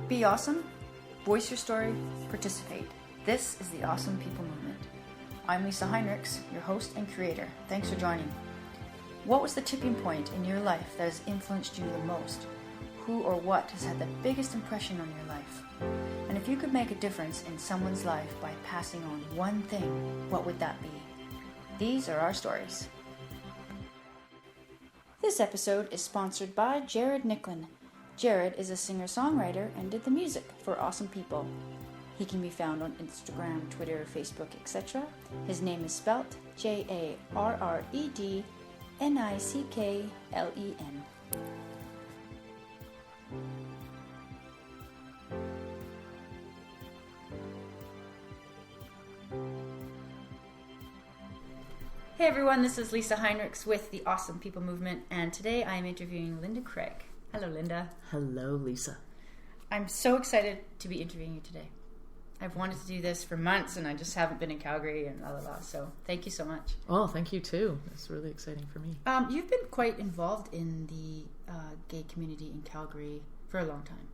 Be awesome, voice your story, participate. This is the Awesome People Movement. I'm Lisa Heinrichs, your host and creator. Thanks for joining. What was the tipping point in your life that has influenced you the most? Who or what has had the biggest impression on your life? And if you could make a difference in someone's life by passing on one thing, what would that be? These are our stories. This episode is sponsored by Jared Nicklin. Jared is a singer-songwriter and did the music for Awesome People. He can be found on Instagram, Twitter, Facebook, etc. His name is spelt Jarrednicklen. Hey everyone, this is Lisa Heinrichs with the Awesome People Movement, and today I am interviewing Linda Craig. Hello, Linda. Hello, Lisa. I'm so excited to be interviewing you today. I've wanted to do this for months, and I just haven't been in Calgary and so thank you so much. Oh, thank you too. It's really exciting for me. You've been quite involved in the gay community in Calgary for a long time.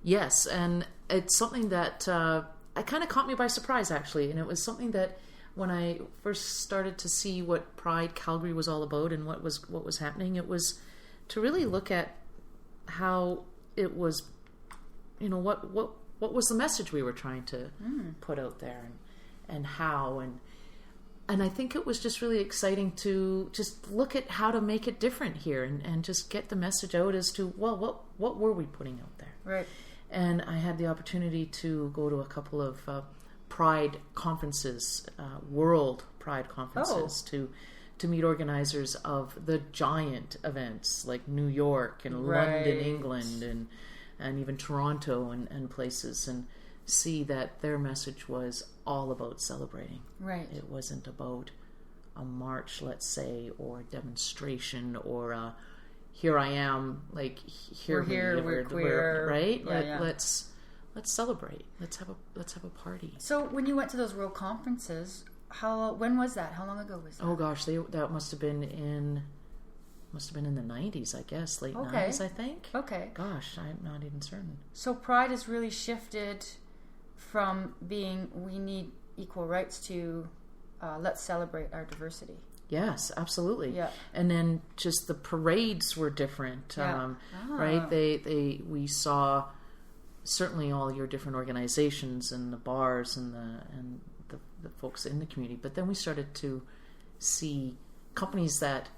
Yes, and it's something that it kind of caught me by surprise, actually, and it was something that when I first started to see what Pride Calgary was all about and what was happening, it was to really look at how it was, what was the message we were trying to put out there, and how, and I think it was just really exciting to just look at how to make it different here and just get the message out as to, well, what were we putting out there? Right. And I had the opportunity to go to a couple of Pride conferences, World Pride conferences, to meet organizers of the giant events like New York and London, England, and even Toronto and places, and see that their message was all about celebrating. Right. It wasn't about a march, let's say, or a demonstration, or a here I am, like we're queer, right? Yeah, Let's celebrate. Let's have a party. So when you went to those world conferences, when was that? How long ago was that? Oh gosh, that must have been in the 90s, I guess, late 90s, I think. Okay. Gosh, I'm not even certain. So Pride has really shifted from being we need equal rights to let's celebrate our diversity. Yes, absolutely. Yeah. And then just the parades were different, right? We saw certainly all your different organizations and the bars and the folks in the community, but then we started to see companies that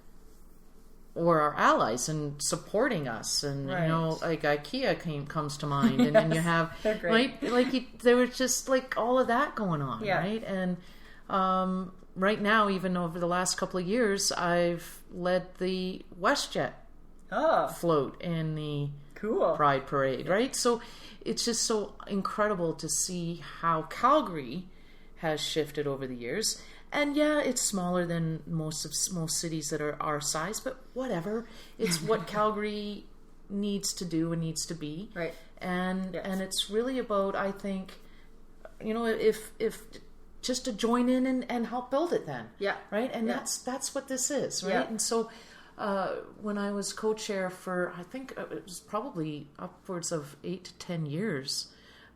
were our allies and supporting us, and like IKEA comes to mind, and then you have right, there was just like all of that going on, right? And right now, even over the last couple of years, I've led the WestJet float in the Pride Parade, right? So it's just so incredible to see how Calgary has shifted over the years. And it's smaller than most cities that are our size, but whatever. It's what Calgary needs to do and needs to be. Right. And it's really about, I think, if just to join in and help build it then. Yeah. Right? And that's what this is, right? Yeah. And so when I was co-chair for, I think it was probably upwards of 8 to 10 years,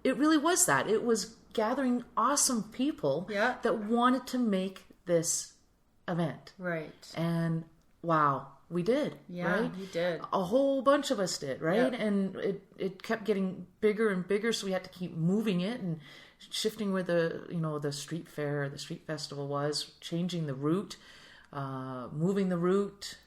it really was that. It was gathering awesome people that wanted to make this event. Right. And wow, we did. Yeah, right? You did. A whole bunch of us did, right? Yeah. And it kept getting bigger and bigger, so we had to keep moving it and shifting where the street fair, the street festival was, changing the route, moving the route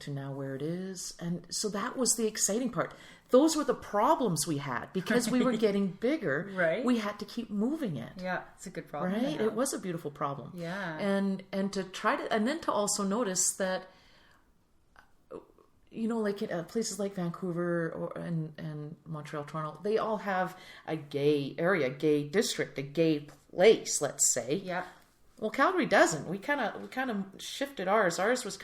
to now where it is. And so that was the exciting part. Those were the problems we had because we were getting bigger. Right. We had to keep moving it. Yeah, it's a good problem. Right. It was a beautiful problem. Yeah. And to try to, and then to also notice that, like in places like Vancouver and Montreal, Toronto, they all have a gay area, gay district, a gay place, let's say. Yeah. Well, Calgary doesn't. We kind of shifted ours. Ours was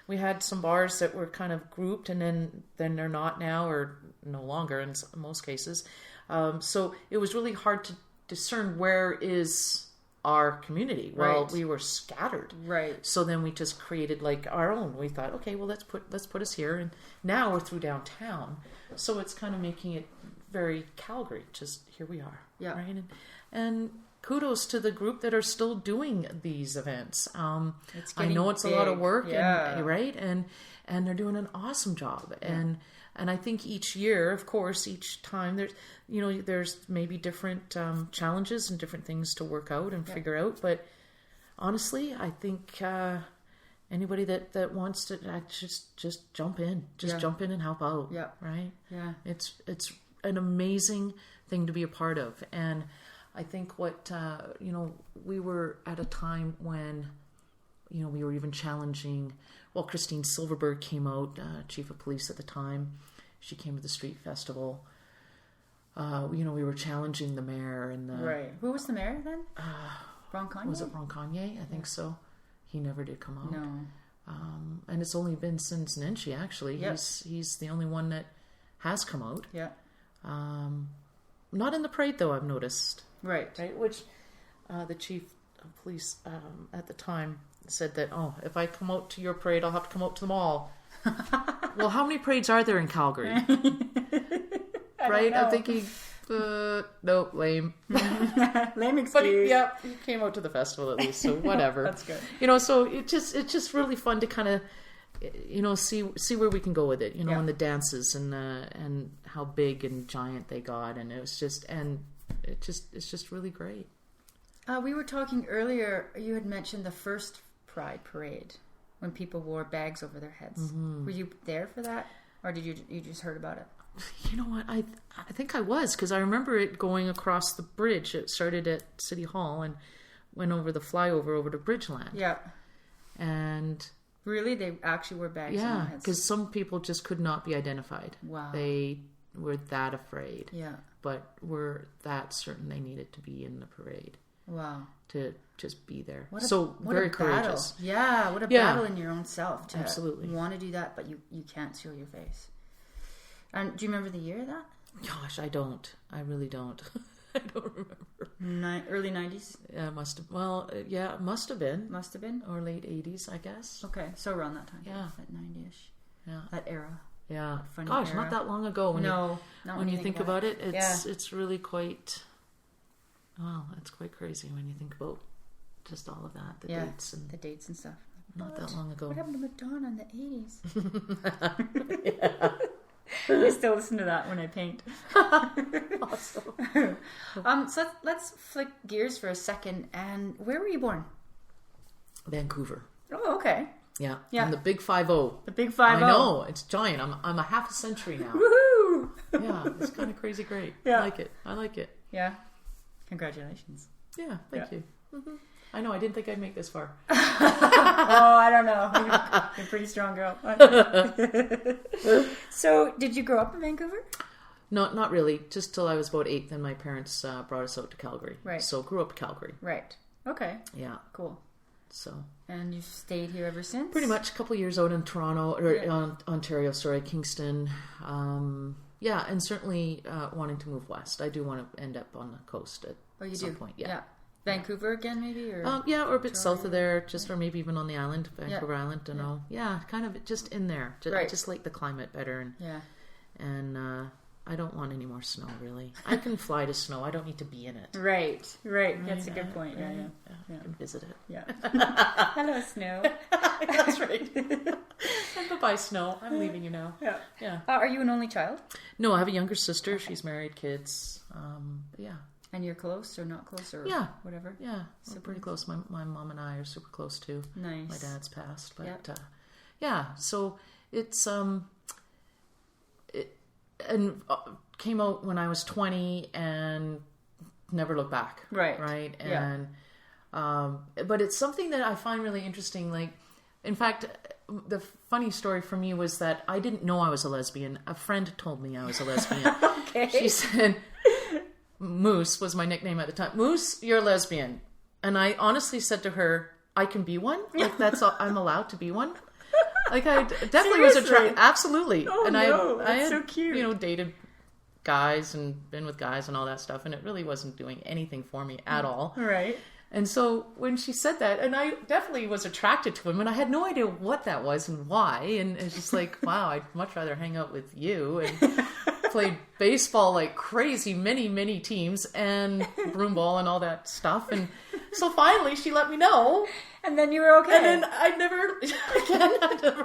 we had some bars that were kind of grouped, and then they're not now, or no longer in most cases. So it was really hard to discern where is our community. Well, Right. we were scattered. Right. So then we just created like our own. We thought, okay, well, let's put us here. And now we're through downtown. So it's kind of making it very Calgary. Just here we are. Yeah. Right. And kudos to the group that are still doing these events. I know it's a lot of work, and, right? And they're doing an awesome job. And I think each year, of course, each time there's maybe different challenges and different things to work out and figure out. But honestly, I think anybody that wants to just jump in, jump in and help out. Yeah. Right. Yeah. It's an amazing thing to be a part of. And I think what, we were at a time when, we were even challenging, well, Christine Silverberg came out, chief of police at the time. She came to the street festival. We were challenging the mayor and the... Right. Who was the mayor then? Ron Kanye? Was it Ron Kanye? I think so. He never did come out. No. And it's only been since Nenshi, actually. Yep. He's the only one that has come out. Yeah. Not in the parade, though, I've noticed. Right. Which the chief of police at the time said that, if I come out to your parade, I'll have to come out to them all. Well, how many parades are there in Calgary? Right? I'm thinking, no, lame. Lame excuse. But he came out to the festival at least, so whatever. That's good. So it's just really fun to kind of, see where we can go with it, and the dances and how big and giant they got, and it's just really great. We were talking earlier, you had mentioned the first Pride Parade when people wore bags over their heads. Mm-hmm. Were you there for that? Or did you just heard about it? You know what? I think I was, because I remember it going across the bridge. It started at City Hall and went over the flyover over to Bridgeland. Yeah. And... Really? They actually wore bags on their heads? Yeah, because some people just could not be identified. Wow. They were that afraid. Yeah. But were that certain they needed to be in the parade. Wow. To just be there. What very a courageous. Battle. Yeah, what a battle in your own self to absolutely want to do that, but you can't show your face. And do you remember the year of that? Gosh, I don't. I really don't. I don't remember. Early 90s? Yeah, it must have. Well, yeah, it must have been. Must have been? Or late 80s, I guess. Okay, so around that time. Yeah. That 90-ish. Yeah. That era. Yeah. Funny Gosh, era. not that long ago. When you think about it, it's really quite... Well, it's quite crazy when you think about just all of that. The dates and stuff. Not that long ago. What happened to Madonna in the 80s? Yeah. I still listen to that when I paint. Awesome. So let's flick gears for a second. And where were you born? Vancouver. Oh, okay. Yeah. And the Big 5-0. The Big 5-0. I know. It's giant. I'm a half a century now. Woohoo! Yeah. It's kind of crazy great. Yeah. I like it. Yeah. Congratulations. Yeah. Thank you. Mm-hmm. I know. I didn't think I'd make this far. Oh, I don't know. You're a pretty strong girl. So, did you grow up in Vancouver? No, not really. Just till I was about 8, then my parents brought us out to Calgary. Right. So, grew up in Calgary. Right. Okay. Yeah. Cool. So. And you've stayed here ever since? Pretty much. A couple of years out in Toronto, or Ontario, Kingston. Yeah, and certainly wanting to move west. I do want to end up on the coast at some point. Yeah. Vancouver again, maybe? Or or a bit Toronto, south of there, or maybe even on the island, Vancouver Island, don't know. Yeah, kind of just in there. I just like the climate better. And I don't want any more snow, really. I can fly to snow. I don't need to be in it. Right. That's a good point. Yeah. I can visit it. Yeah. Hello, snow. That's right. And bye-bye, snow. I'm leaving you now. Yeah. Are you an only child? No, I have a younger sister. Okay. She's married, kids. Yeah. And you're close or not close or whatever? Yeah, we're pretty close. My mom and I are super close too. Nice. My dad's passed, but so it's came out when I was 20 and never looked back. Right. And but it's something that I find really interesting. Like, in fact, the funny story for me was that I didn't know I was a lesbian. A friend told me I was a lesbian. Okay. She said, Moose was my nickname at the time. Moose, you're a lesbian. And I honestly said to her, I can be one? Like, that's all, I'm allowed to be one? Like, I definitely was attracted. Absolutely. Oh, and no, I had, so cute. Dated guys and been with guys and all that stuff, and it really wasn't doing anything for me at all. Right. And so when she said that, and I definitely was attracted to him, and I had no idea what that was and why. And it's just like, wow, I'd much rather hang out with you. And played baseball like crazy, many teams, and broomball and all that stuff. And so finally she let me know. And then you were okay. And then I never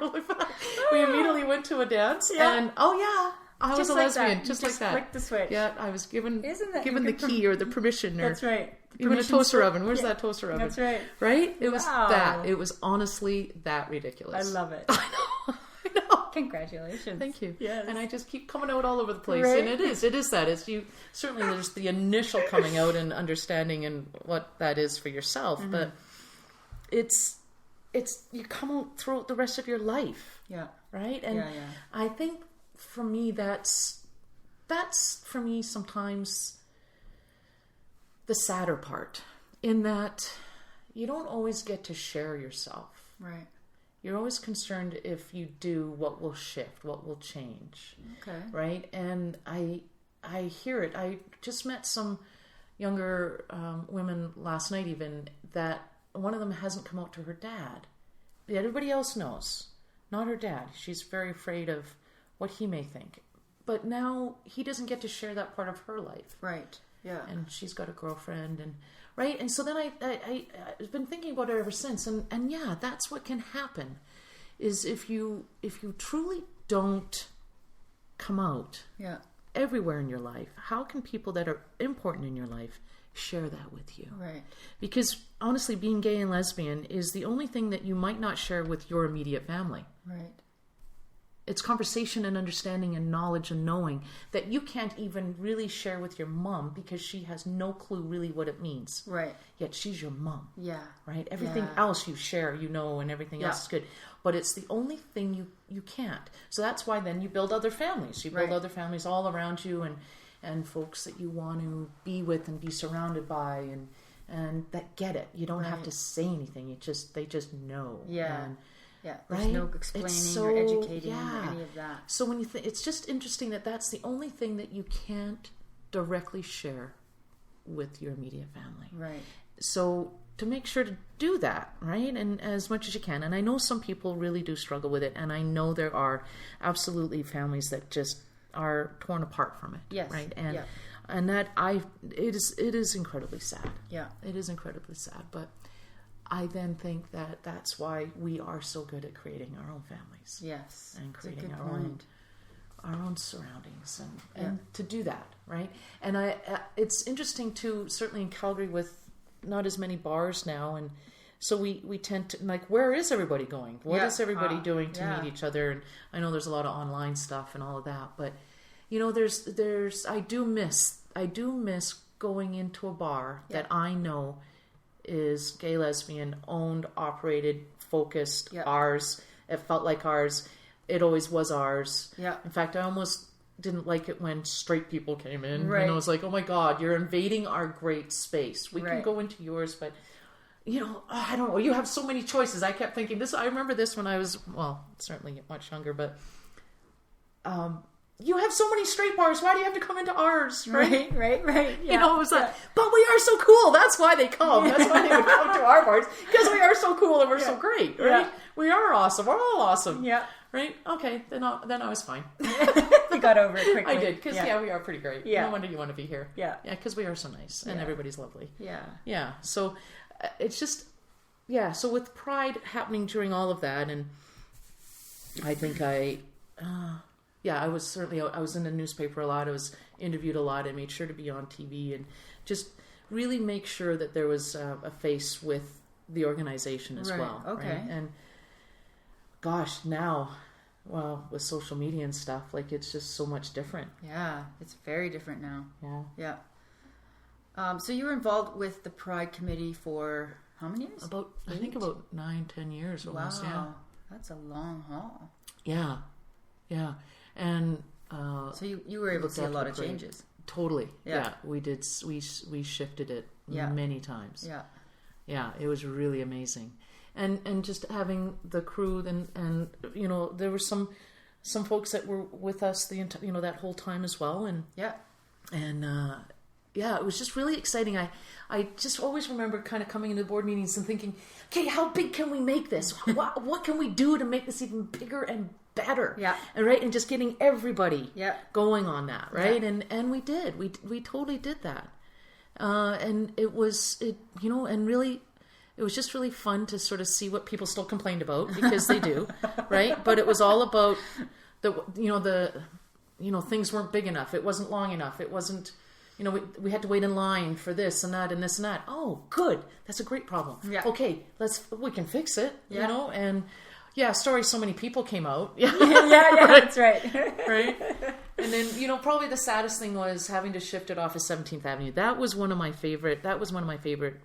looked back. We immediately went to a dance, and I was a lesbian, just like that. Flick the switch. Yeah, I was given the key or the permission. That's right. Even a toaster oven. Where's that toaster oven? That's right. Right? It was that. It was honestly that ridiculous. I love it. I know. Congratulations. Thank you. Yes. And I just keep coming out all over the place. Right? And it is that. It's you. Certainly there's the initial coming out and understanding and what that is for yourself. Mm-hmm. But it's you come out throughout the rest of your life. Yeah. Right? And I think for me that's for me sometimes the sadder part, in that you don't always get to share yourself. Right. You're always concerned if you do, what will shift, what will change. Okay. Right? And I hear it. I just met some younger women last night even, that one of them hasn't come out to her dad. Everybody else knows. Not her dad. She's very afraid of what he may think. But now he doesn't get to share that part of her life. Right. Yeah. And she's got a girlfriend, and right. And so then I've been thinking about it ever since. And yeah, that's what can happen, is if you truly don't come out everywhere in your life, how can people that are important in your life share that with you? Right. Because honestly, being gay and lesbian is the only thing that you might not share with your immediate family. Right. It's conversation and understanding and knowledge and knowing that you can't even really share with your mom, because she has no clue really what it means. Right. Yet she's your mom. Yeah. Right? Everything else you share, and everything else is good. But it's the only thing you can't. So that's why then you build other families. You build other families all around you, and folks that you want to be with and be surrounded by, and that get it. You don't have to say anything. They just know. Yeah. Yeah, there's right? no explaining or educating or any of that. So when you it's just interesting that that's the only thing that you can't directly share with your immediate family. Right. So to make sure to do that, right, and as much as you can. And I know some people really do struggle with it, and I know there are absolutely families that just are torn apart from it. Yes. Right. And that it is incredibly sad. Yeah. It is incredibly sad, but I then think that that's why we are so good at creating our own families. Yes. And creating our own surroundings and to do that, right? And it's interesting too, certainly in Calgary with not as many bars now, and so we tend to, like, where is everybody going? What is everybody doing to meet each other? And I know there's a lot of online stuff and all of that, but I do miss going into a bar that I know is gay, lesbian, owned, operated, focused, ours. It felt like ours. It always was ours. Yeah. In fact, I almost didn't like it when straight people came in. Right. And I was like, oh my God, you're invading our great space. We can go into yours, but I don't know. You have so many choices. I kept thinking this. I remember this when I was, certainly much younger, but you have so many straight bars. Why do you have to come into ours? Right. Yeah. It was like, but we are so cool. That's why they come. That's why they would come to our bars, because we are so cool and we're so great. Right. Yeah. We are awesome. We're all awesome. Yeah. Right. Okay. Then I was fine. You got over it quickly. I did, because we are pretty great. Yeah. No wonder you want to be here. Yeah. Yeah. Because we are so nice and everybody's lovely. Yeah. Yeah. So it's just, So with Pride happening during all of that, and I think I was in the newspaper a lot. I was interviewed a lot. I made sure to be on TV and just really make sure that there was a face with the organization as well. Okay. Right? And gosh, now, with social media and stuff, like, it's just so much different. Yeah, it's very different now. Yeah. Yeah. So you were involved with the Pride Committee for how many years? I think about 9-10 years almost. Wow. Yeah. That's a long haul. Yeah. Yeah. And so you were able to see a lot of changes. Totally. Yeah. We did. We shifted it many times. Yeah. Yeah. It was really amazing, and just having the crew and there were some folks that were with us that whole time as well, and it was just really exciting. I just always remember kind of coming into the board meetings and thinking, okay, how big can we make this? What can we do to make this even bigger and better? Yeah. And just getting everybody going on that, right? Yeah. And we did. We totally did that. And it was just really fun to sort of see what people still complained about, because they do, right? But it was all about things weren't big enough. It wasn't long enough. It wasn't, we had to wait in line for this and that and this and that. Oh, good. That's a great problem. Yeah. Okay, we can fix it, Yeah. and sorry so many people came out. Yeah, that's right. Right? And then, probably the saddest thing was having to shift it off of 17th Avenue. That was one of my favorite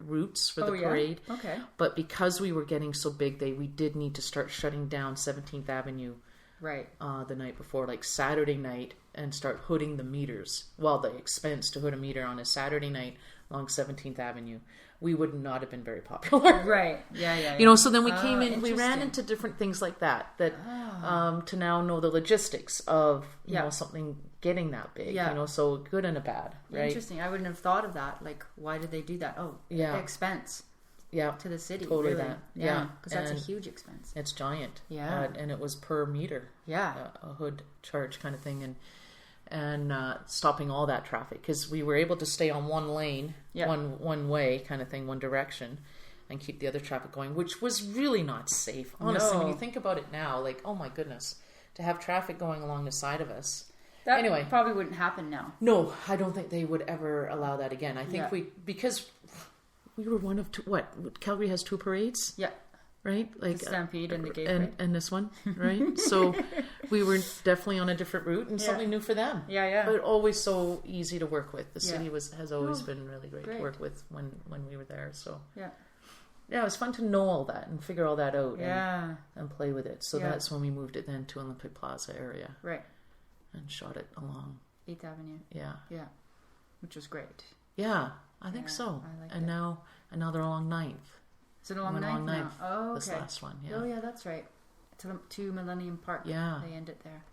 routes for the parade. Okay. But because we were getting so big, we did need to start shutting down 17th Avenue Right. The night before, like Saturday night, and start hooding the meters. Well, the expense to hood a meter on a Saturday night along 17th Avenue, we would not have been very popular. Right. Yeah. So then we came in, we ran into different things like that to now know the logistics of, something getting that big, so good and a bad, right? Interesting. I wouldn't have thought of that. Like, why did they do that? Oh, expense. Yeah, to the city. Totally really. that. Yeah, because that's a huge expense. It's giant. Yeah, and it was per meter. Yeah, a hood charge kind of thing, and stopping all that traffic, because we were able to stay on one lane, one way kind of thing, one direction, and keep the other traffic going, which was really not safe. Honestly, when you think about it now, like, oh my goodness, to have traffic going along the side of us. That anyway, probably wouldn't happen now. No, I don't think they would ever allow that again. I think because we were one of two. Calgary has two parades. Yeah. Right? Like the Stampede and the Gay Parade. And this one, right? So we were definitely on a different route and something new for them. Yeah. But always so easy to work with. The city has always been really great to work with when we were there. So yeah, it was fun to know all that and figure all that out and play with it. So that's when we moved it then to Olympic Plaza area. Right. And shot it along 8th Avenue. Yeah. Yeah. Which was great. Yeah, I think so. I like and now they're along 9th. Is it along 9th now? Oh, okay. This last one, yeah. Oh, yeah, that's right. To Millennium Park. Yeah. They end it there.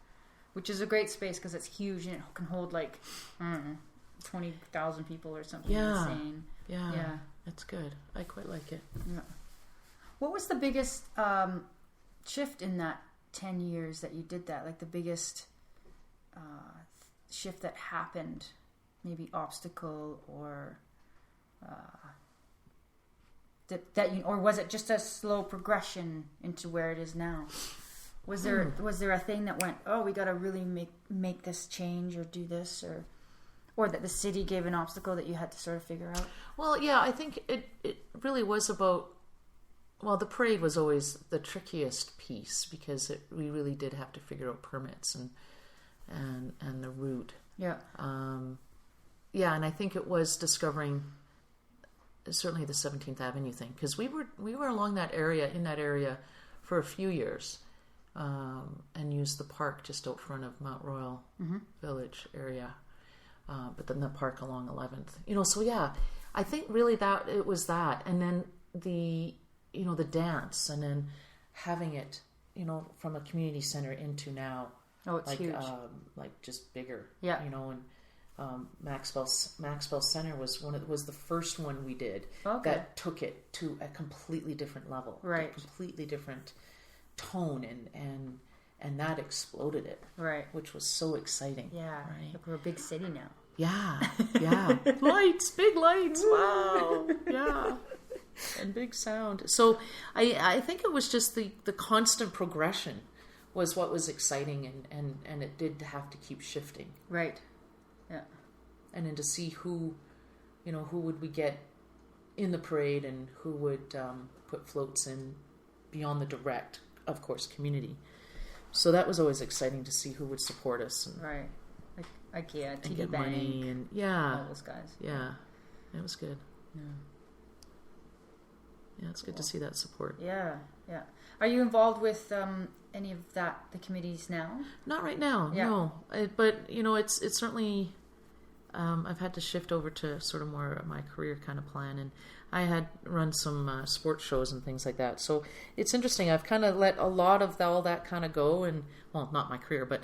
Which is a great space because it's huge and it can hold 20,000 people or something insane. Yeah. It's good. I quite like it. Yeah. What was the biggest shift in that 10 years that you did that? Like the biggest shift that happened? Maybe obstacle or or was it just a slow progression into where it is now? Was there a thing that went, oh, we got to really make this change or do this, or that the city gave an obstacle that you had to sort of figure out? Well, yeah, I think it really was about. Well, the parade was always the trickiest piece because we really did have to figure out permits and the route. Yeah. Yeah, and I think it was discovering certainly the 17th Avenue thing, because we were along that area for a few years, and used the park just out front of Mount Royal Village area, but then the park along 11th. So yeah, I think really that it was that, and then the dance, and then having it from a community center into now. Oh, it's huge. Like just bigger. Yeah. And Maxwell Center was the first one we did that took it to a completely different level, right? A completely different tone, and that exploded it, right? Which was so exciting. Yeah, right. Look, we're a big city now. Yeah. Lights, big lights. Wow. Yeah. And big sound. So I think it was just the constant progression was what was exciting, and it did have to keep shifting. Right. Yeah. And then to see who would we get in the parade, and who would put floats in beyond the direct, of course, community. So that was always exciting to see who would support us. Right. Like IKEA, TD get Bank, money, and all those guys. Yeah. It was good. Yeah. Yeah, it's good to see that support. Yeah. Are you involved with any of the committees now? Not right now, no. But it's certainly I've had to shift over to sort of more my career kind of plan, and I had run some sports shows and things like that. So it's interesting. I've kind of let a lot of all that kind of go, and well, not my career, but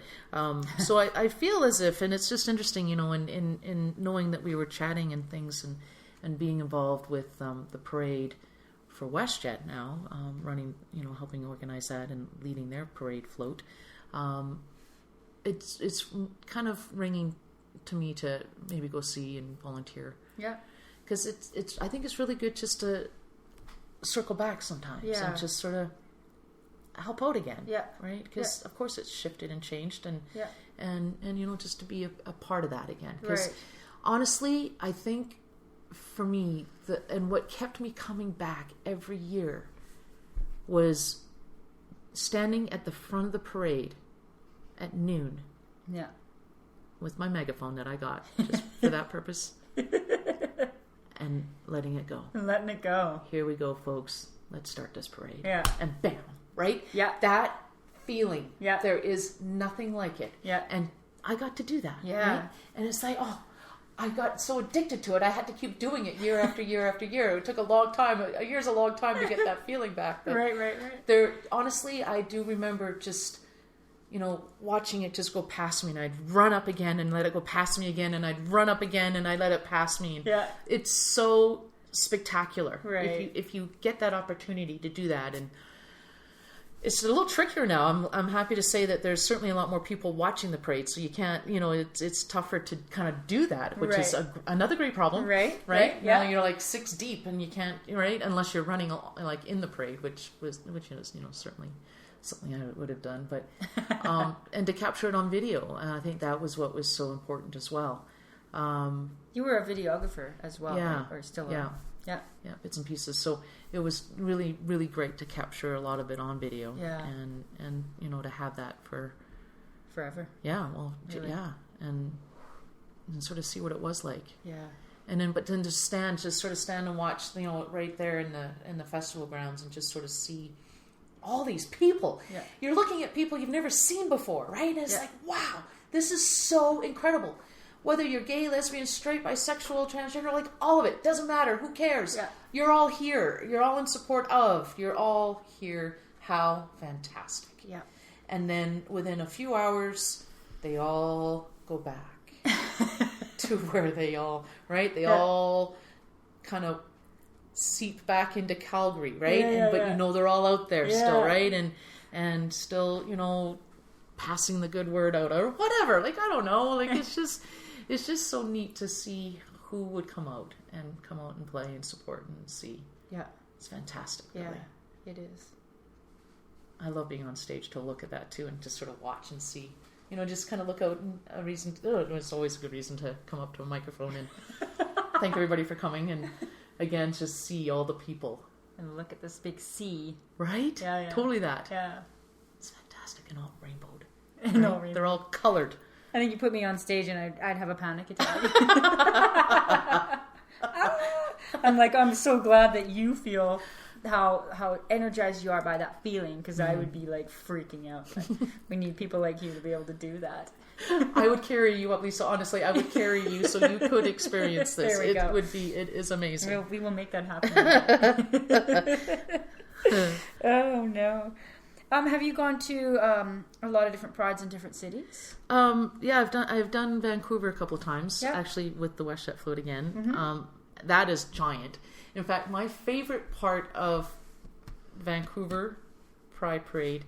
so I feel as if, and it's just interesting, in knowing that we were chatting and things, and being involved with the parade for WestJet now, running, helping organize that and leading their parade float. It's kind of ringing to me to maybe go see and volunteer. Yeah. Because I think it's really good just to circle back sometimes and just sort of help out again. Yeah. Right? Because of course it's shifted and changed, and just to be a part of that again. Because honestly, I think for me, and what kept me coming back every year was standing at the front of the parade at noon. Yeah. With my megaphone that I got just for that purpose. And letting it go. Letting it go. Here we go, folks. Let's start this parade. Yeah. And bam, right? Yeah. That feeling. Yeah. There is nothing like it. Yeah. And I got to do that. Yeah. Right? And it's like, I got so addicted to it. I had to keep doing it year after year after year. It took a long time. A year's a long time to get that feeling back. But right. Honestly, I do remember just, watching it just go past me, and I'd run up again and let it go past me again, and I'd run up again and I'd let it pass me. And it's so spectacular. Right. If you get that opportunity to do that. And it's a little trickier now. I'm happy to say that there's certainly a lot more people watching the parade, so you can't, it's tougher to kind of do that, which is another great problem. Right. Now you're like 6 deep, and you can't, unless you're running like in the parade, which is, certainly something I would have done, but and to capture it on video, and I think that was what was so important as well. You were a videographer as well, right? Or still are. Yeah, bits and pieces. So it was really, really great to capture a lot of it on video. Yeah. And to have that for forever. Yeah. Well. Really? Yeah. And sort of see what it was like. Yeah. And then, but then to stand and watch, right there in the festival grounds, and just sort of see all these people. Yeah. You're looking at people you've never seen before, right? And it's like, wow, this is so incredible. Whether you're gay, lesbian, straight, bisexual, transgender, like all of it, doesn't matter. Who cares? Yeah. You're all here. You're all in support of. You're all here. How fantastic. Yeah. And then within a few hours, they all go back to where they all, right? They all kind of seep back into Calgary, right? But they're all out there still, right? And still, passing the good word out or whatever. Like, I don't know. Like, it's just so neat to see who would come out and play and support and see. Yeah. It's fantastic. Really. Yeah, it is. I love being on stage to look at that too, and just sort of watch and see. Just kind of look out, and a reason. It's always a good reason to come up to a microphone and thank everybody for coming, and again, just see all the people and look at this big sea. Right? Yeah. Totally that. Yeah. It's fantastic and all rainbowed. And all rainbowed. They're all colored. I think you put me on stage and I'd have a panic attack. I'm so glad that you feel how energized you are by that feeling, because I would be like freaking out. Like, we need people like you to be able to do that. I would carry you up, Lisa. Honestly, I would carry you so you could experience this. There we go. It is amazing. We will make that happen. Oh no. Have you gone to a lot of different prides in different cities? Yeah, I've done Vancouver a couple of times, actually, with the WestJet float again. Mm-hmm. That is giant. In fact, my favorite part of Vancouver Pride Parade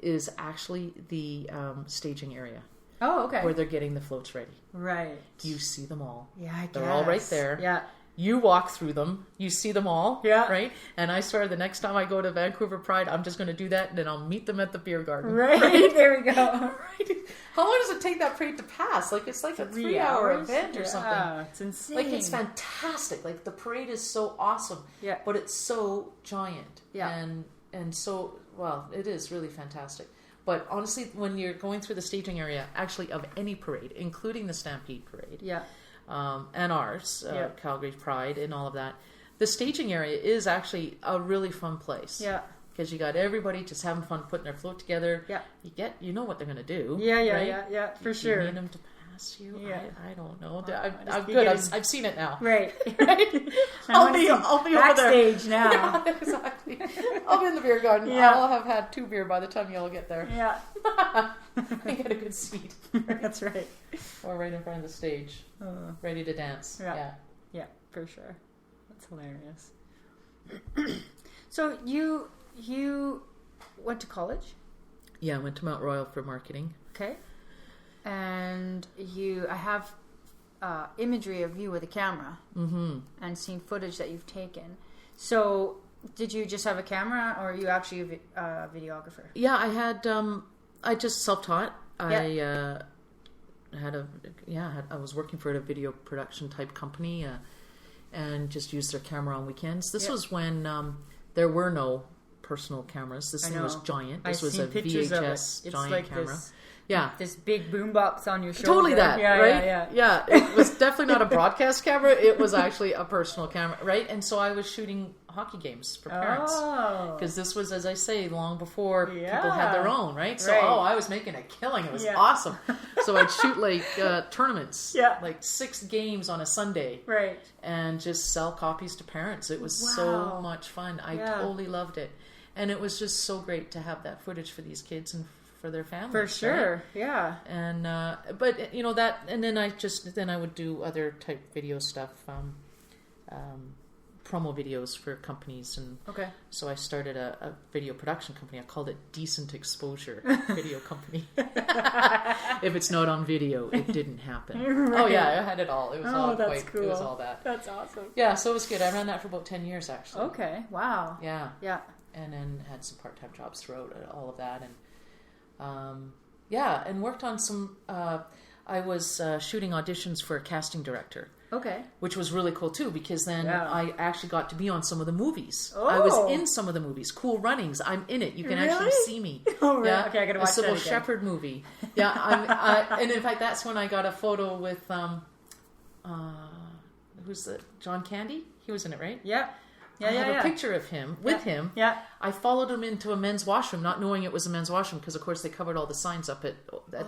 is actually the staging area. Oh, okay. Where they're getting the floats ready. Right. You see them all. Yeah, I guess. They're all right there. Yeah. You walk through them. You see them all. Yeah. Right? And I swear the next time I go to Vancouver Pride, I'm just going to do that, and then I'll meet them at the beer garden. Right. There we go. Right. How long does it take that parade to pass? Like, it's like a 3-hour event or something. Yeah, it's insane. Like, it's fantastic. Like, the parade is so awesome. Yeah. But it's so giant. Yeah. And so, well, it is really fantastic. But honestly, when you're going through the staging area, actually, of any parade, including the Stampede Parade, and ours, Calgary Pride, and all of that, the staging area is actually a really fun place. Yeah. Because you got everybody just having fun putting their float together. Yeah. You know what they're going to do. Yeah, right? for sure. You need them to ask you? Yeah. I don't know. Well, I'm good. I've seen it now. Right. Right? I'll be over there. Backstage now. Yeah, exactly. I'll be in the beer garden. Yeah. I'll have had 2 beer by the time you all get there. Yeah. I get a good seat. That's right. Or right in front of the stage, ready to dance. Yeah. Yeah, for sure. That's hilarious. So you went to college? Yeah, I went to Mount Royal for marketing. Okay. And I have imagery of you with a camera and seen footage that you've taken. So did you just have a camera, or are you actually a videographer? Yeah, I had. I just self-taught. Yeah. I was working for a video production type company, and just used their camera on weekends. This was when there were no personal cameras. This thing was giant. This was a VHS giant like camera. This big boombox on your shoulder. Totally that, yeah, right? Yeah. It was definitely not a broadcast camera. It was actually a personal camera, right? And so I was shooting hockey games for parents. Because this was, as I say, long before people had their own, right? So, I was making a killing. It was awesome. So I'd shoot like tournaments, like 6 games on a Sunday. Right. And just sell copies to parents. It was so much fun. I totally loved it. And it was just so great to have that footage for these kids and for their families. For sure, right? yeah. And but that, and then I would do other type video stuff, promo videos for companies, and so I started a video production company. I called it Decent Exposure Video Company. If it's not on video, it didn't happen. Right. Oh yeah, I had it all. It was all that's quite. Cool. It was all that. That's awesome. Yeah, so it was good. I ran that for about 10 years actually. Okay. Wow. Yeah. Yeah. And then had some part-time jobs throughout all of that, and and worked on some. I was shooting auditions for a casting director. Okay. Which was really cool too, because then I actually got to be on some of the movies. Oh. I was in some of the movies. Cool Runnings. I'm in it. You can actually see me. Oh, right. Yeah? Okay, I gotta watch a Sybil that again. Shepherd movie. Yeah, and in fact, that's when I got a photo with who's the John Candy? He was in it, right? Yeah. I have a picture of him with him. Yeah. I followed him into a men's washroom, not knowing it was a men's washroom, because of course they covered all the signs up at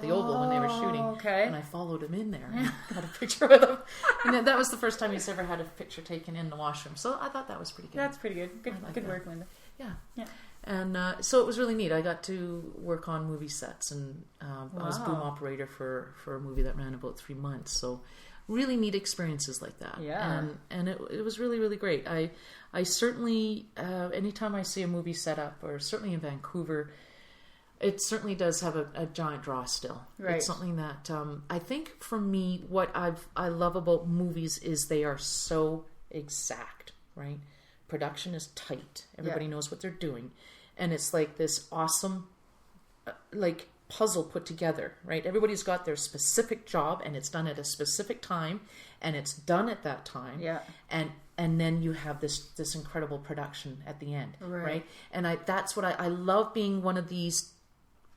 the Oval when they were shooting. Okay. And I followed him in there and got a picture with him. And that was the first time he's ever had a picture taken in the washroom. So I thought that was pretty good. That's pretty good. Good work, Linda. Yeah. Yeah. And so it was really neat. I got to work on movie sets, and I was boom operator for a movie that ran about 3 months. So really neat experiences like that. Yeah. And it was really, really great. I certainly, anytime I see a movie set up, or certainly in Vancouver, it certainly does have a giant draw still. Right. It's something that I think for me, what I love about movies is they are so exact, right? Production is tight. Everybody knows what they're doing. And it's like this awesome, like puzzle put together, right? Everybody's got their specific job, and it's done at a specific time, and it's done at that time. Yeah. And then you have this incredible production at the end, right? And that's what I love, being one of these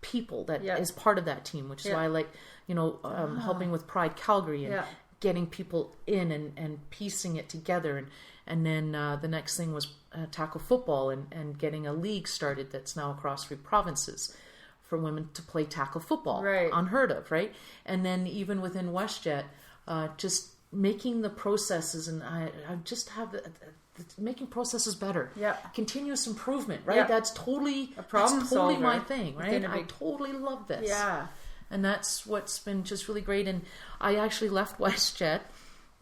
people that is part of that team, which is why I like, helping with Pride Calgary and getting people in and piecing it together. And then the next thing was tackle football and getting a league started that's now across 3 provinces for women to play tackle football. Right. Unheard of, right? And then even within WestJet, just making the processes, and I just have making processes better. Yeah. Continuous improvement, right? Yeah. That's totally solver my thing, right? I totally love this. Yeah. And that's what's been just really great. And I actually left WestJet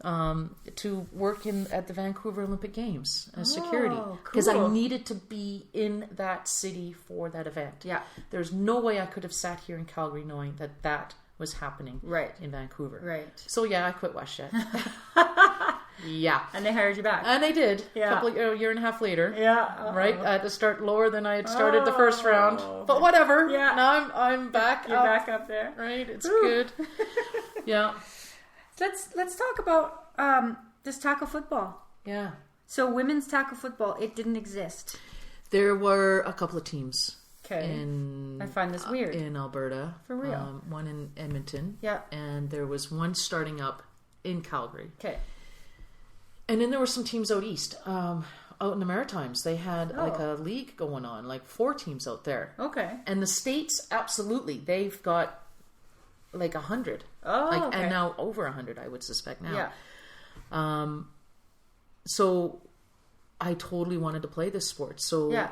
to work at the Vancouver Olympic Games as security, because I needed to be in that city for that event. Yeah. There's no way I could have sat here in Calgary knowing that was happening in Vancouver. Right. So yeah, I quit WestJet. Yeah. And they hired you back. And they did. Yeah. A year and a half later. Yeah. Right? I had to start lower than I had started the first round. But whatever. Yeah. Now I'm back You're up. back up there. Right? It's good. Yeah. Let's talk about this tackle football. Yeah. So women's tackle football, it didn't exist. There were a couple of teams. Okay. I find this weird. In Alberta. For real. One in Edmonton. Yeah. And there was one starting up in Calgary. Okay. And then there were some teams out east. Out in the Maritimes, they had like a league going on, like 4 teams out there. Okay. And the States, absolutely. They've got like 100. Oh, okay. And now over 100, I would suspect now. Yeah. So I totally wanted to play this sport. So Yeah.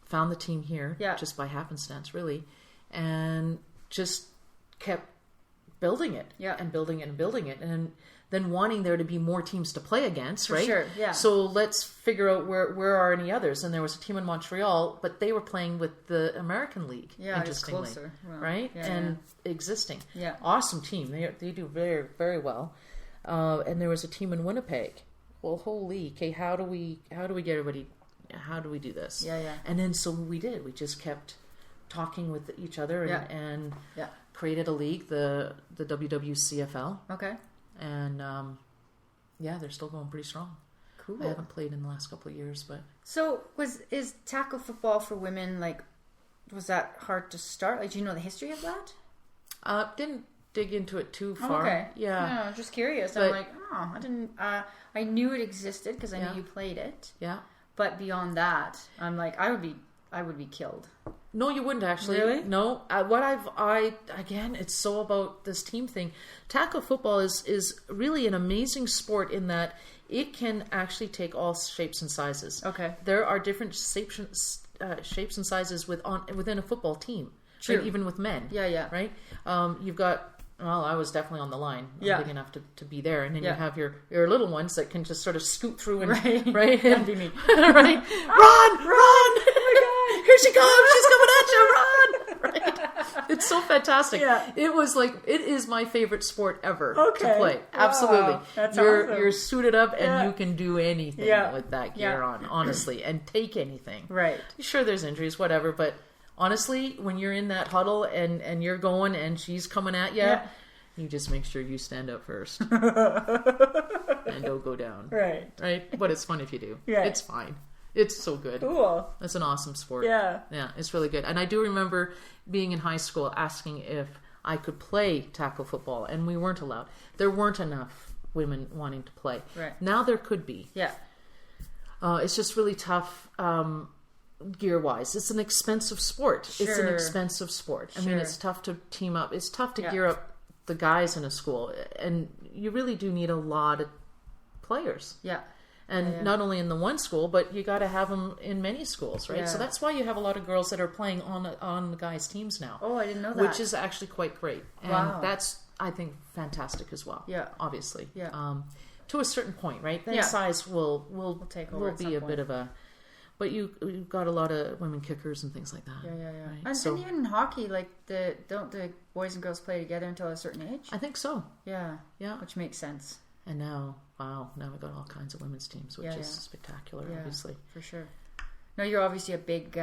found the team here Yeah. just by happenstance, really, and just kept building it Yeah. and building it and building it, and then wanting there to be more teams to play against, right? Sure, yeah. So let's figure out where are any others. And there was a team in Montreal, but they were playing with the American League, Yeah, it's interestingly, closer. Well, right? yeah, and existing. Yeah. Awesome team. They do very, very well. And there was a team in Winnipeg. Well, holy, okay, how do we get everybody? How do we do this? Yeah, yeah. And then so we did. We just kept talking with each other and Yeah. created a league, the WWCFL, Okay. and they're still going pretty strong. Cool. I haven't played in the last couple of years, but So is tackle football for women, like, was that hard to start? Like, do you know the history of that? didn't dig into it too far. Okay. Yeah. No, I'm just curious. But- I'm like, I didn't. I knew it existed because I Yeah. knew you played it. Yeah. But beyond that, I'm like, I would be killed. No, you wouldn't actually. Really? No. Again, it's so about this team thing. Tackle football is really an amazing sport in that it can actually take all shapes and sizes. Okay. There are different shapes and sizes within a football team. True. Right? Even with men. Yeah, yeah. Right? You've got, well, I was definitely on the line. I'm Yeah. big enough to be there. And then Yeah. you have your little ones that can just sort of scoot through and, Right. right? That'd be me. Right? Run! Oh my God! Here she comes! She's coming at you! Run! Right? It's so fantastic. Yeah. It is my favorite sport ever to Okay. play. Wow. Absolutely. That's you're awesome. You're suited up and Yeah. you can do anything Yeah. with that gear Yeah. on, honestly, and take anything. Right. Sure, there's injuries, whatever, but honestly, when you're in that huddle and you're going and she's coming at you, Yeah. you just make sure you stand up first and don't go down. Right. Right? But it's fun if you do. Yeah. It's fine. It's so good. Cool. It's an awesome sport. Yeah. Yeah, it's really good. And I do remember being in high school asking if I could play tackle football, and we weren't allowed. There weren't enough women wanting to play. Right. Now there could be. Yeah. It's just really tough gear-wise. It's an expensive sport. It's an Sure. expensive sport. I mean, Sure. it's tough to team up. It's tough to Yeah. gear up the guys in a school. And you really do need a lot of players. Yeah. And Yeah. not only in the one school, but you got to have them in many schools, right? Yeah. So that's why you have a lot of girls that are playing on the guys' teams now. Oh, I didn't know that. Which is actually quite great. And Wow. that's, I think, fantastic as well. Yeah. Obviously. Yeah. To a certain point, right? Then Yeah. size will take over will at be some a point. bit of a... But you've got a lot of women kickers and things like that. Yeah, yeah, yeah. Right? And, So and even in hockey, like don't the boys and girls play together until a certain age? I think so. Yeah. Yeah. Which makes sense. And now we've got all kinds of women's teams, which Yeah, is yeah. spectacular, Yeah. obviously. For sure. Now you're obviously a big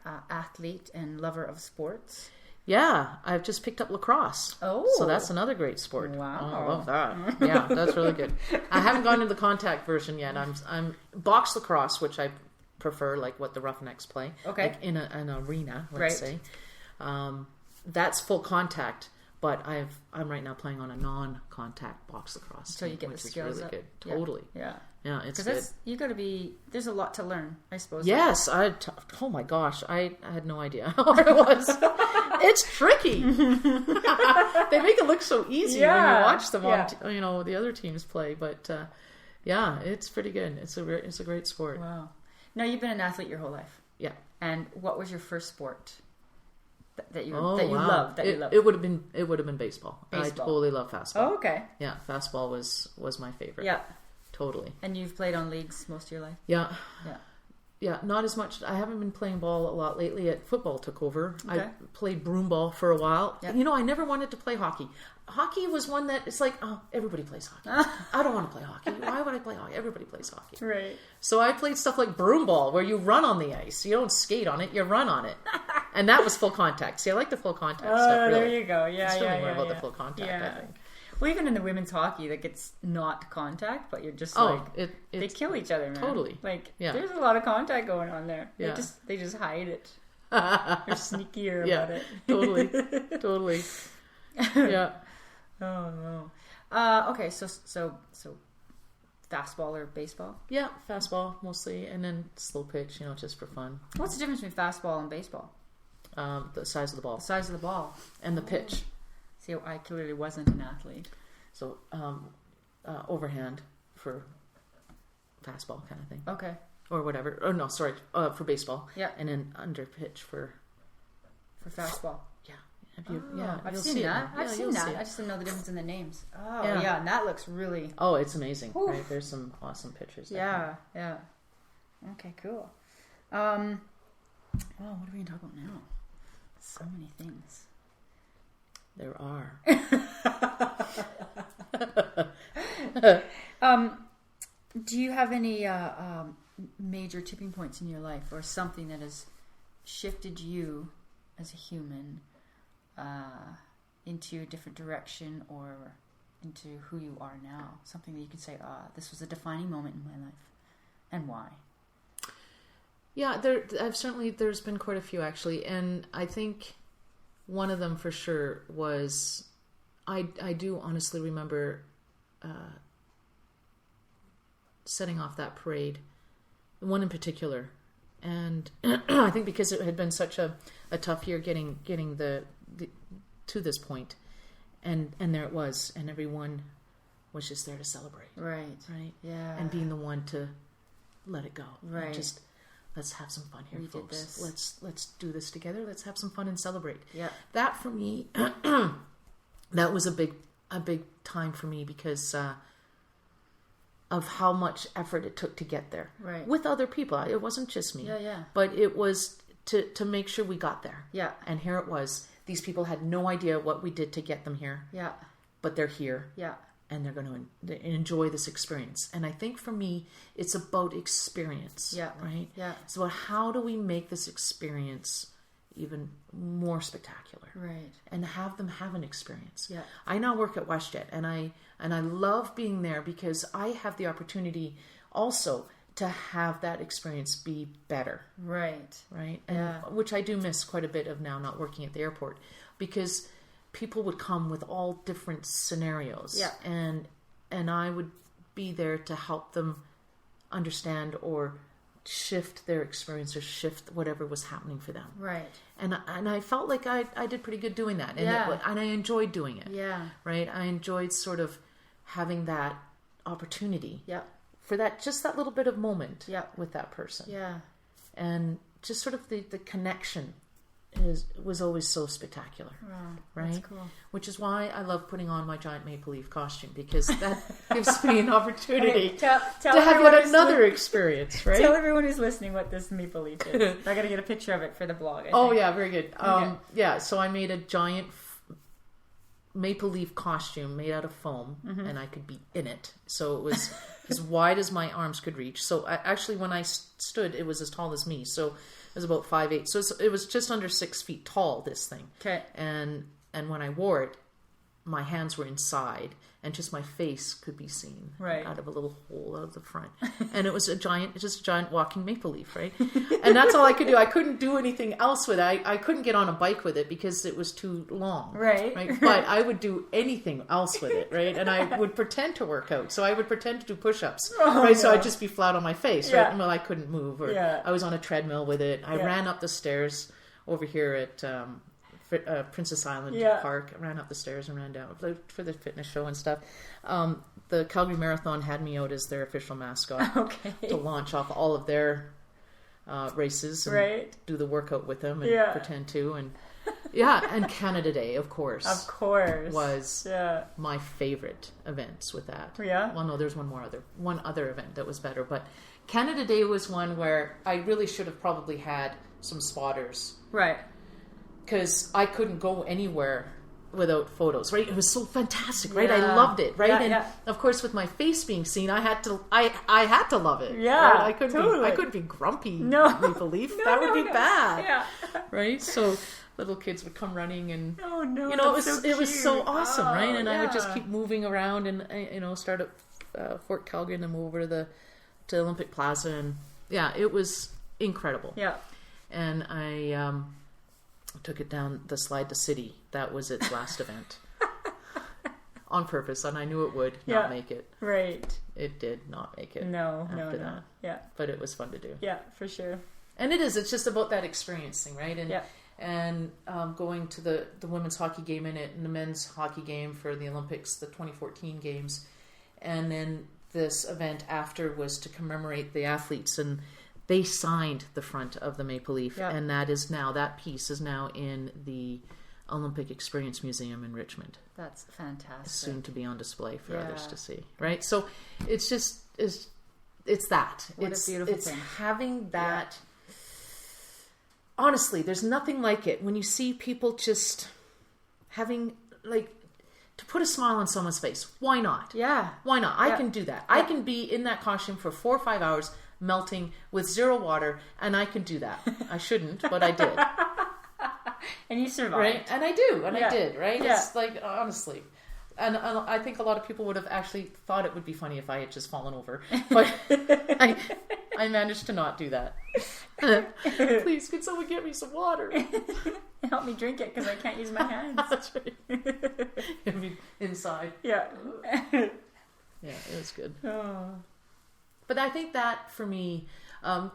athlete and lover of sports. Yeah, I've just picked up lacrosse. Oh. So that's another great sport. Wow. Oh, I love that. Yeah, that's really good. I haven't gone into the contact version yet. I'm box lacrosse, which I prefer, like what the Roughnecks play. Okay. Like in an arena, Right. let's say. That's full contact, but I'm right now playing on a non-contact box lacrosse. So you get which the is skills really up. good. Yeah. Totally. Yeah. Yeah, it's Because good. there's a lot to learn, I suppose. Yes, oh my gosh, I had no idea how hard it was. It's tricky. They make it look so easy when Yeah, you watch them yeah. on, the other teams play. But yeah, it's pretty good. It's a great sport. Wow. Now you've been an athlete your whole life. Yeah. And what was your first sport that you wow. loved? That you loved? It would have been baseball. I Baseball. totally love fastball. Oh, okay. Yeah, fastball was my favorite. Yeah. Totally. And you've played on leagues most of your life? Yeah. Yeah. Yeah, not as much. I haven't been playing ball a lot lately. Football took over. Okay. I played broom ball for a while. Yeah. I never wanted to play hockey. Hockey was one that it's like, oh, everybody plays hockey. I don't want to play hockey. Why would I play hockey? Everybody plays hockey. Right. So I played stuff like broom ball, where you run on the ice. You don't skate on it. You run on it. And that was full contact. See, I like the full contact stuff. Really. There you go. Yeah, It's yeah, really more yeah, about yeah. the full contact, Yeah. I think. Well, even in the women's hockey, like it's not contact, but you're just Oh, like they it's kill each other, man. totally. Like Yeah. there's a lot of contact going on there. Yeah. They just hide it. They're sneakier yeah, about it. totally. Yeah. Oh no. Okay, so fastball or baseball? Yeah, fastball mostly, and then slow pitch, just for fun. What's the difference between fastball and baseball? The size of the ball The size of the ball. and the pitch. See, I clearly wasn't an athlete. So overhand for fastball kind of thing. Okay. Or whatever. Oh, no, sorry. For baseball. Yeah. And then under pitch for fastball. Yeah. Have you, I've you'll seen see that. it. I've seen that. It. I just didn't know the difference in the names. Oh, Yeah. yeah. And that looks really... Oh, it's amazing. Oof. Right? There's some awesome pictures. Yeah. Okay, cool. What are we going to talk about now? So many things. There are. Do you have any major tipping points in your life, or something that has shifted you as a human into a different direction, or into who you are now? Something that you can say, this was a defining moment in my life, and why? Yeah, there's been quite a few actually, and I think one of them for sure was I do honestly remember setting off that parade, one in particular, and I think because it had been such a tough year getting the to this point, and there it was, and everyone was just there to celebrate, right, yeah, and being the one to let it go, right, and just let's have some fun here, folks. Did this. Let's do this together. Let's have some fun and celebrate. Yeah, that for me, that was a big time for me because of how much effort it took to get there. Right. With other people. It wasn't just me. Yeah. But it was to make sure we got there. Yeah. And here it was. These people had no idea what we did to get them here. Yeah. But they're here. Yeah. And they're going to enjoy this experience. And I think for me, it's about experience. Yeah. Right? Yeah. It's about how do we make this experience even more spectacular, right, and have them have an experience. Yeah. I now work at WestJet, and I love being there because I have the opportunity also to have that experience be better. Right. And which I do miss quite a bit of now, not working at the airport, because people would come with all different scenarios. Yeah. And I would be there to help them understand or shift their experience or shift whatever was happening for them. Right. And I felt like I did pretty good doing that. And and I enjoyed doing it. Yeah. Right? I enjoyed sort of having that opportunity. Yeah. For that, just that little bit of moment. Yeah. With that person. Yeah. And just sort of the connection was always so spectacular. Wow. Right? That's cool. Which is why I love putting on my giant maple leaf costume, because that gives me an opportunity to have yet another experience, right? Tell everyone who's listening what this maple leaf is. I got to get a picture of it for the blog. Oh yeah, very good. Okay. Yeah, so I made a giant maple leaf costume made out of foam, and I could be in it. So it was as wide as my arms could reach. So actually, when I stood, it was as tall as me. So it was about 5'8". So it was just under 6 feet tall, this thing. Okay. And when I wore it, my hands were inside, and just my face could be seen out of a little hole out of the front. And it was just a giant walking maple leaf, right? And that's all I could do. I couldn't do anything else with it. I couldn't get on a bike with it because it was too long. Right. But I would do anything else with it, right? And I would pretend to work out. So I would pretend to do push-ups, right? No. So I'd just be flat on my face, right? Well, I couldn't move. Or I was on a treadmill with it. I ran up the stairs over here at Princess Island Park. I ran up the stairs and ran down for the fitness show and stuff. The Calgary Marathon had me out as their official mascot to launch off all of their races and do the workout with them and pretend to. And and Canada Day, of course, was my favorite events with that. Yeah. Well, no, there's one other event that was better, but Canada Day was one where I really should have probably had some spotters. Right. Because I couldn't go anywhere without photos, right? It was so fantastic, right? I loved it, right? And of course, with my face being seen, I had to love it. Yeah, right? I couldn't be grumpy. No, maple leaf. That would be bad. Yeah, right. So little kids would come running, and it was so awesome, right? And I would just keep moving around, and start at Fort Calgary, and then move over to Olympic Plaza, and it was incredible. Yeah, and I took it down the Slide to City. That was its last event. On purpose, and I knew it would not make it. Right. It did not make it. No. That. Yeah. But it was fun to do. Yeah, for sure. And it's just about that experiencing, right? And and going to the women's hockey game in it and the men's hockey game for the Olympics, the 2014 games. And then this event after was to commemorate the athletes, and they signed the front of the Maple Leaf. Yep. And that piece is now in the Olympic Experience Museum in Richmond. That's fantastic. Soon to be on display for others to see, right? So it's just it's that. What it's a beautiful it's thing. having that. Honestly, there's nothing like it when you see people just having, like, to put a smile on someone's face. Why not? Yeah. Why not? I can do that. Yeah. I can be in that costume for 4 or 5 hours melting with 0 water, and I can do that. I shouldn't, but I did. And you survived. Right? And I do, and I did, right? Yeah. It's like, honestly. And I think a lot of people would have actually thought it would be funny if I had just fallen over. But I managed to not do that. Please, could someone get me some water? Help me drink it because I can't use my hands. That's right. I mean, inside. Yeah. Yeah, it was good. Oh. But I think that, for me,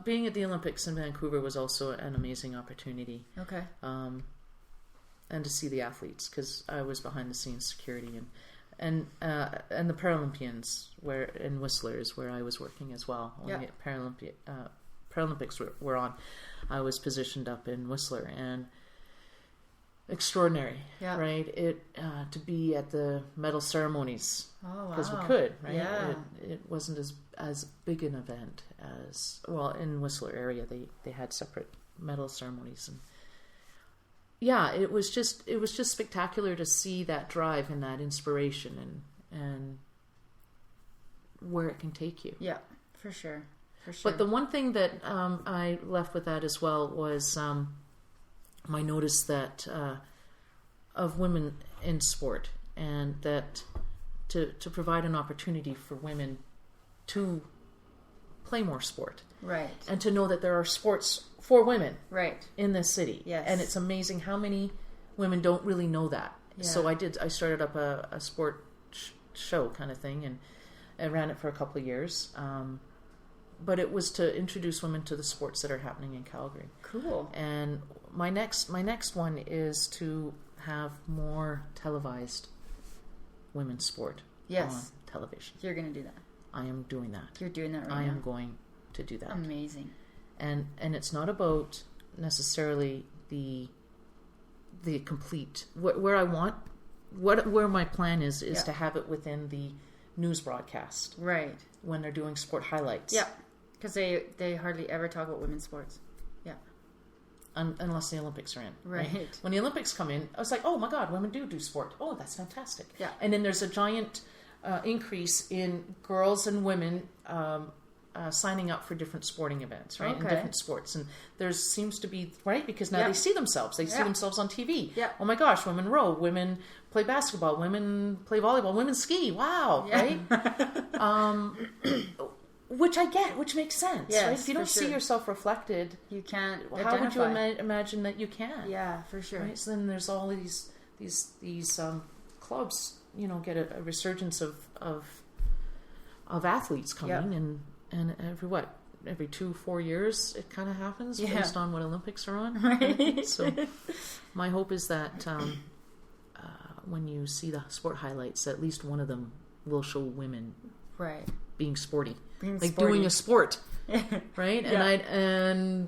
being at the Olympics in Vancouver was also an amazing opportunity. Okay. And to see the athletes, because I was behind the scenes security, and the Paralympians in Whistler is where I was working as well. When the Paralympics were on, I was positioned up in Whistler, and extraordinary, right? It to be at the medal ceremonies because we could, right? Yeah. It wasn't as big an event as, well, in Whistler area they had separate medal ceremonies, and it was just spectacular to see that drive and that inspiration and where it can take you. Yeah, for sure. But the one thing that I left with that as well was my notice that of women in sport, and that to provide an opportunity for women to play more sport, right, and to know that there are sports for women, right, in this city. Yes. And it's amazing how many women don't really know that. Yeah. So I started up a sport show kind of thing, and I ran it for a couple of years. But it was to introduce women to the sports that are happening in Calgary. Cool. And my next one is to have more televised women's sport on television. You're going to do that. I am doing that. You're doing that right now. I am going to do that. Amazing. And it's not about necessarily the complete where I want where my plan is to have it within the news broadcast, right, when they're doing sport highlights. Yeah, because they hardly ever talk about women's sports. Yeah, unless the Olympics are in. Right. When the Olympics come in, I was like, oh my God, women do sport. Oh, that's fantastic. Yeah. And then there's a giant increase in girls and women signing up for different sporting events, right? Okay. In different sports. And there seems to be, right? Because now they see themselves. They see themselves on TV. Yeah. Oh my gosh, women row, women play basketball, women play volleyball, women ski. Wow, right? Which I get, which makes sense, Yes, right? If you don't see yourself reflected, you can't how would you identify. imagine that you can? Yeah, for sure. Right? So then there's all these clubs, get a resurgence of athletes coming, and every 2-4 years it kind of happens based on what Olympics are on. Right. So my hope is that when you see the sport highlights, at least one of them will show women being sporty, doing a sport. Right?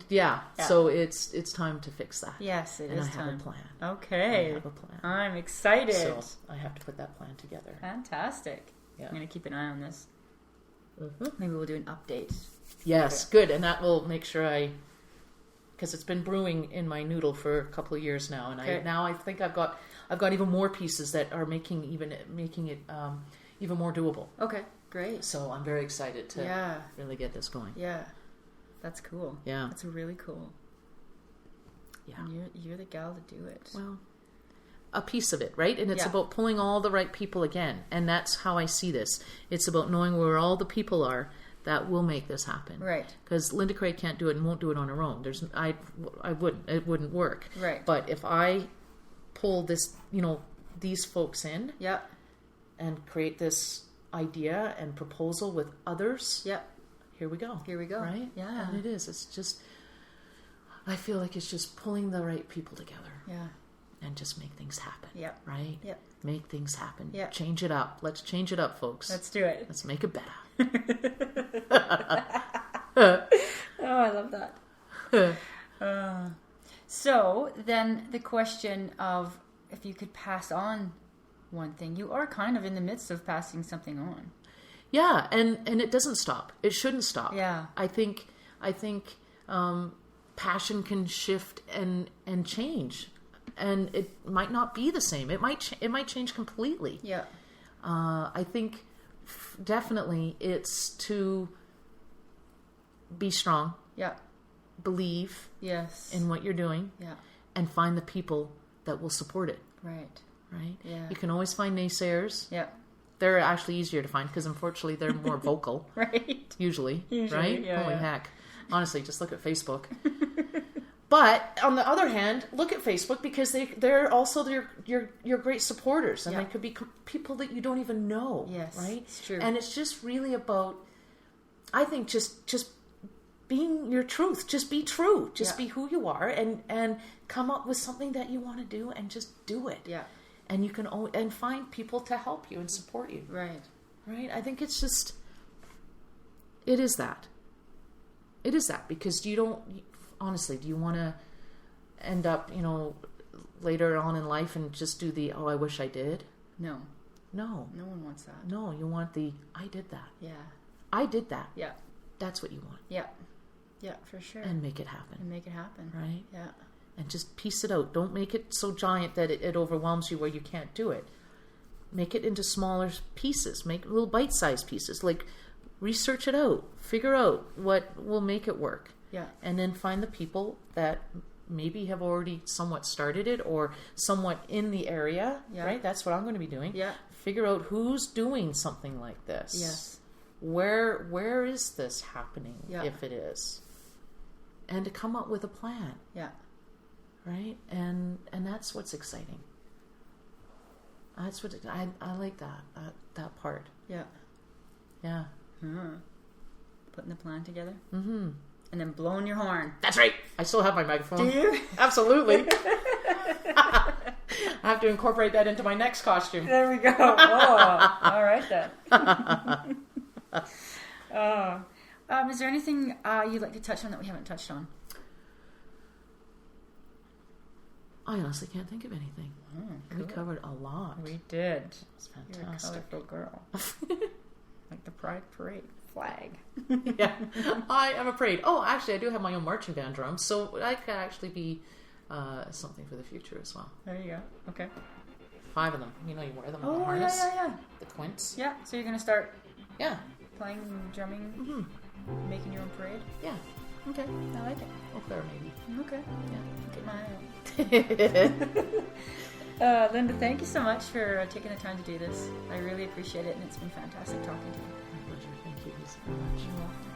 Yeah. So it's time to fix that. Yes, it is time. I have a plan. Okay. I have a plan. I'm excited. So I have to put that plan together. Fantastic. Yeah. I'm going to keep an eye on this. Mm-hmm. Maybe we'll do an update. Yes, good. And that will make sure because it's been brewing in my noodle for a couple of years now, and I think I've got even more pieces that are making it even more doable. Okay, great. So I'm very excited to really get this going. Yeah, that's cool. Yeah, that's really cool. Yeah, and you're the gal to do it. Well, a piece of it, right? And it's about pulling all the right people again, and that's how I see this. It's about knowing where all the people are that will make this happen, right? Because Linda Craig can't do it and won't do it on her own. It wouldn't work, right? But if I pull this, these folks in, and create this idea and proposal with others, here we go, right? Yeah, and it is. It's just I feel like it's just pulling the right people together. Yeah. And just make things happen. Yep. Right? Yep. Make things happen. Yep. Change it up. Let's change it up, folks. Let's do it. Let's make it better. Oh, I love that. So then the question of if you could pass on one thing, you are kind of in the midst of passing something on. Yeah, and it doesn't stop. It shouldn't stop. Yeah. I think passion can shift and change, and it might not be the same. It might change completely. Yeah. I think definitely it's to be strong. Yeah. Believe. Yes. In what you're doing. Yeah. And find the people that will support it. Right. Right. Yeah. You can always find naysayers. Yeah. They're actually easier to find because unfortunately they're more vocal. Right. Usually. Right? Yeah, Holy yeah. heck. Honestly, just look at Facebook. But on the other hand, look at Facebook because they're also your great supporters, and Yeah. they could be people that you don't even know. Yes, Right? it's true. And it's just really about, I think, just being your truth. Just be true. Just Yeah. be who you are, and come up with something that you want to do, and just do it. Yeah. And you can and find people to help you and support you. Right. Right? I think it's just, it is that. It is that because you don't, honestly, do you want to end up, later on in life and just do the, oh, I wish I did? No. No. No one wants that. No, you want the, I did that. Yeah. I did that. Yeah. That's what you want. Yeah. Yeah, for sure. And make it happen. And make it happen. Right? Yeah. And just piece it out. Don't make it so giant that it overwhelms you where you can't do it. Make it into smaller pieces. Make little bite-sized pieces. Like, research it out. Figure out what will make it work. Yeah. And then find the people that maybe have already somewhat started it or somewhat in the area. Yeah. Right? That's what I'm going to be doing. Yeah. Figure out who's doing something like this. Yes. Where is this happening, Yeah. if it is? And to come up with a plan. Yeah. Right? And that's what's exciting. That's what I like that part. Yeah. Yeah. Putting the plan together. Mm-hmm. And then blowing your horn. That's right. I still have my microphone. Do you? Absolutely. I have to incorporate that into my next costume. There we go. Oh, all right then. Is there anything you'd like to touch on that we haven't touched on? I honestly can't think of anything. Cool. We covered a lot. We did. It's You're a fantastic. colorful girl. Like the Pride Parade flag. Yeah. I am afraid. Oh, actually, I do have my own marching band drum, so I could actually be something for the future as well. There you go. Okay. 5 of them. You wear them in the Oh, harness. yeah. The quints. Yeah, so you're going to start Yeah. playing, drumming, Mm-hmm. making your own parade? Yeah. Okay, I like it. Eau Claire, maybe. Okay. Yeah. Get my eye out. Linda, thank you so much for taking the time to do this. I really appreciate it, and it's been fantastic talking to you. My pleasure. Thank you so much. You're welcome.